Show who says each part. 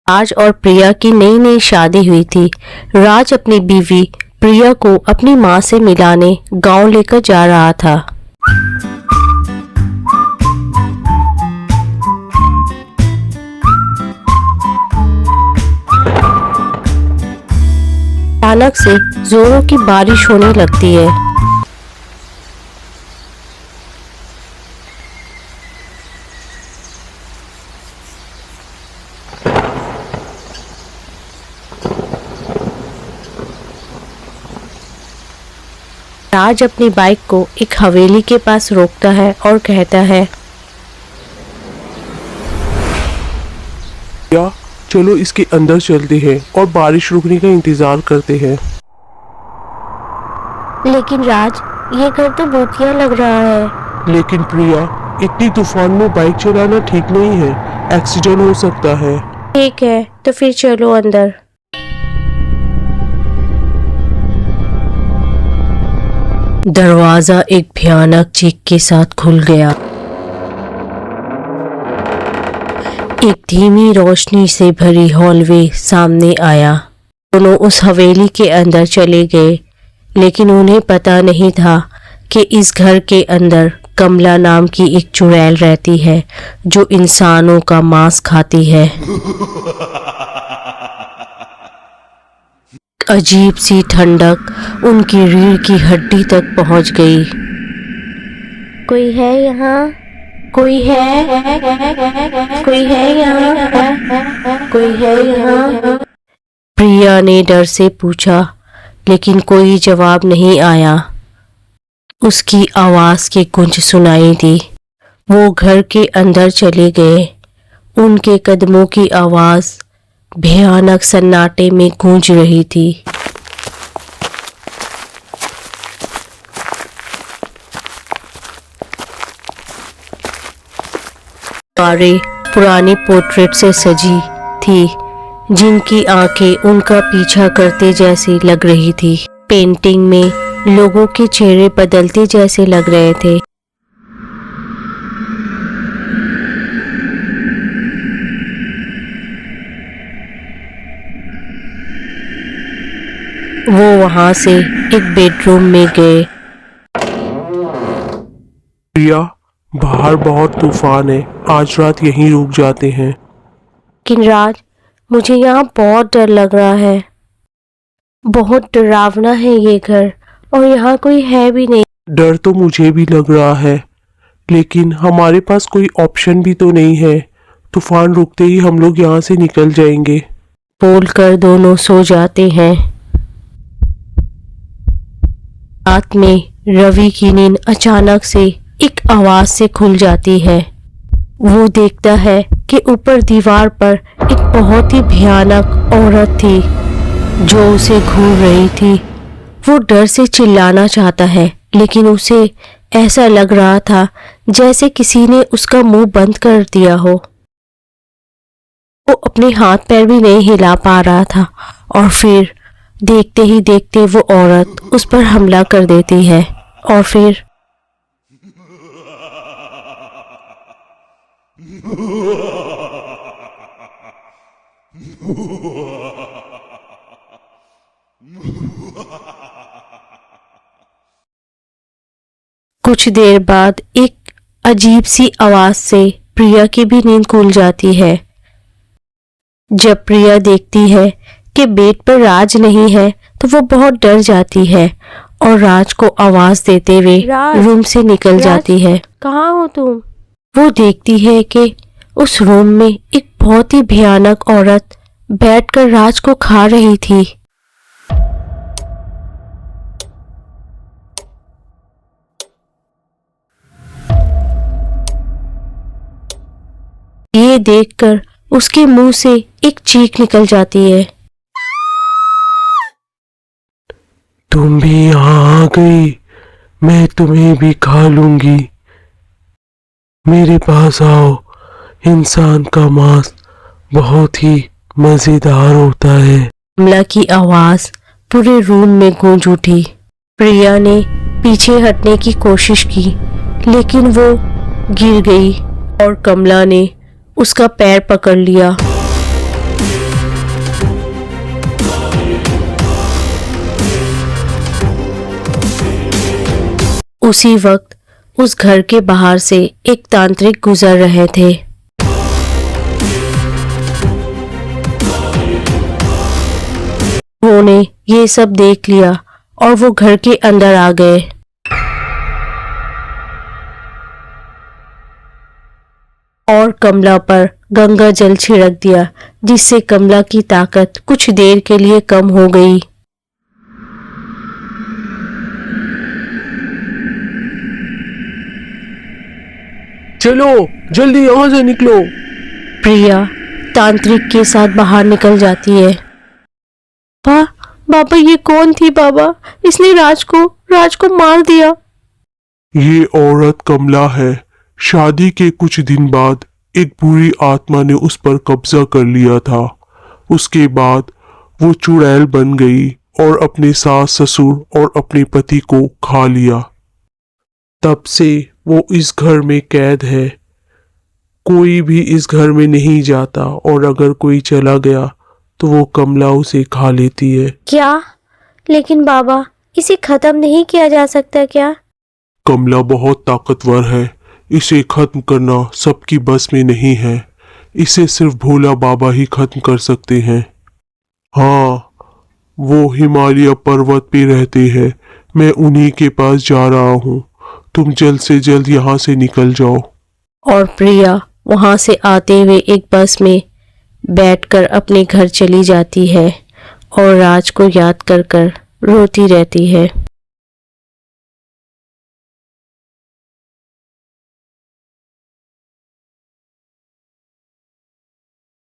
Speaker 1: राज और प्रिया की नई नई शादी हुई थी। राज अपनी बीवी प्रिया को अपनी माँ से मिलाने गांव लेकर जा रहा था। अचानक से जोरों की बारिश होने लगती है। राज अपनी बाइक को एक हवेली के पास रोकता है और कहता है,
Speaker 2: या चलो इसके अंदर चलते हैं और बारिश रुकने का इंतजार करते हैं।
Speaker 1: लेकिन राज, ये घर तो भूतिया लग रहा है।
Speaker 2: लेकिन प्रिया, इतनी तूफान में बाइक चलाना ठीक नहीं है, एक्सीडेंट हो सकता है।
Speaker 1: ठीक है, तो फिर चलो अंदर। दरवाजा एक भयानक चीख के साथ खुल गया। एक धीमी रोशनी से भरी हॉलवे सामने आया। दोनों उस हवेली के अंदर चले गए, लेकिन उन्हें पता नहीं था कि इस घर के अंदर कमला नाम की एक चुड़ैल रहती है जो इंसानों का मांस खाती है। अजीब सी ठंडक उनकी रीढ़ की हड्डी तक पहुंच गई। कोई है यहाँ? कोई है? कोई है यहाँ? कोई है यहाँ? प्रिया ने डर से पूछा, लेकिन कोई जवाब नहीं आया। उसकी आवाज की गूंज सुनाई दी। वो घर के अंदर चले गए। उनके कदमों की आवाज भयानक सन्नाटे में गूंज रही थी। दीवारें पुरानी पोर्ट्रेट से सजी थी, जिनकी आंखें उनका पीछा करते जैसी लग रही थी। पेंटिंग में लोगों के चेहरे बदलते जैसे लग रहे थे। वो वहां से एक बेडरूम में गए।
Speaker 2: प्रिया, बाहर बहुत तूफान है, आज रात यहीं रुक जाते हैं।
Speaker 1: लेकिन राज, मुझे यहाँ बहुत डर लग रहा है। बहुत डरावना है ये घर, और यहाँ कोई है भी नहीं।
Speaker 2: डर तो मुझे भी लग रहा है, लेकिन हमारे पास कोई ऑप्शन भी तो नहीं है। तूफान रुकते ही हम लोग यहाँ से निकल जाएंगे।
Speaker 1: बोलकर दोनों सो जाते हैं। रात में रवि की नींद अचानक से एक आवाज से खुल जाती है। वो देखता है कि ऊपर दीवार पर एक बहुत ही भयानक औरत थी जो उसे घूर रही थी। वो डर से चिल्लाना चाहता है, लेकिन उसे ऐसा लग रहा था जैसे किसी ने उसका मुंह बंद कर दिया हो। वो अपने हाथ पैर भी नहीं हिला पा रहा था, और फिर देखते ही देखते वो औरत उस पर हमला कर देती है। और फिर कुछ देर बाद एक अजीब सी आवाज से प्रिया की भी नींद खुल जाती है। जब प्रिया देखती है कि बेड पर राज नहीं है, तो वो बहुत डर जाती है और राज को आवाज देते हुए रूम से निकल जाती है। कहाँ हो तुम? वो देखती है कि उस रूम में एक बहुत ही भयानक औरत बैठकर राज को खा रही थी। ये देखकर उसके मुंह से एक चीख निकल जाती है।
Speaker 2: तुम भी यहाँ आ गई, मैं तुम्हें भी खा लूंगी। मेरे पास आओ, इंसान का मांस बहुत ही मजेदार होता है।
Speaker 1: कमला की आवाज पूरे रूम में गूंज उठी। प्रिया ने पीछे हटने की कोशिश की, लेकिन वो गिर गई और कमला ने उसका पैर पकड़ लिया। उसी वक्त उस घर के बाहर से एक तांत्रिक गुजर रहे थे। उन्होंने ये सब देख लिया और वो घर के अंदर आ गए। और कमला पर गंगा जल छिड़क दिया, जिससे कमला की ताकत कुछ देर के लिए कम हो गई।
Speaker 2: चलो जल्दी यहाँ से निकलो।
Speaker 1: प्रिया तांत्रिक के साथ बाहर निकल जाती है। बाबा ये कौन थी बाबा? इसने राज को मार दिया।
Speaker 2: ये औरत कमला है। शादी के कुछ दिन बाद एक बुरी आत्मा ने उस पर कब्जा कर लिया था। उसके बाद वो चुड़ैल बन गई और अपने सास ससुर और अपने पति को खा लिया। तब से वो इस घर में कैद है। कोई भी इस घर में नहीं जाता और अगर कोई चला गया तो वो कमला उसे खा लेती है।
Speaker 1: क्या? लेकिन बाबा इसे खत्म नहीं किया जा सकता क्या?
Speaker 2: कमला बहुत ताकतवर है। इसे खत्म करना सबकी बस में नहीं है। इसे सिर्फ भोला बाबा ही खत्म कर सकते हैं। हाँ, वो हिमालय पर्वत पे रहते हैं। मैं उन्हीं के पास जा रहा हूँ। तुम जल्द से जल्द यहाँ से निकल जाओ।
Speaker 1: और प्रिया वहां से आते हुए एक बस में बैठकर अपने घर चली जाती है और राज को याद कर रोती रहती है।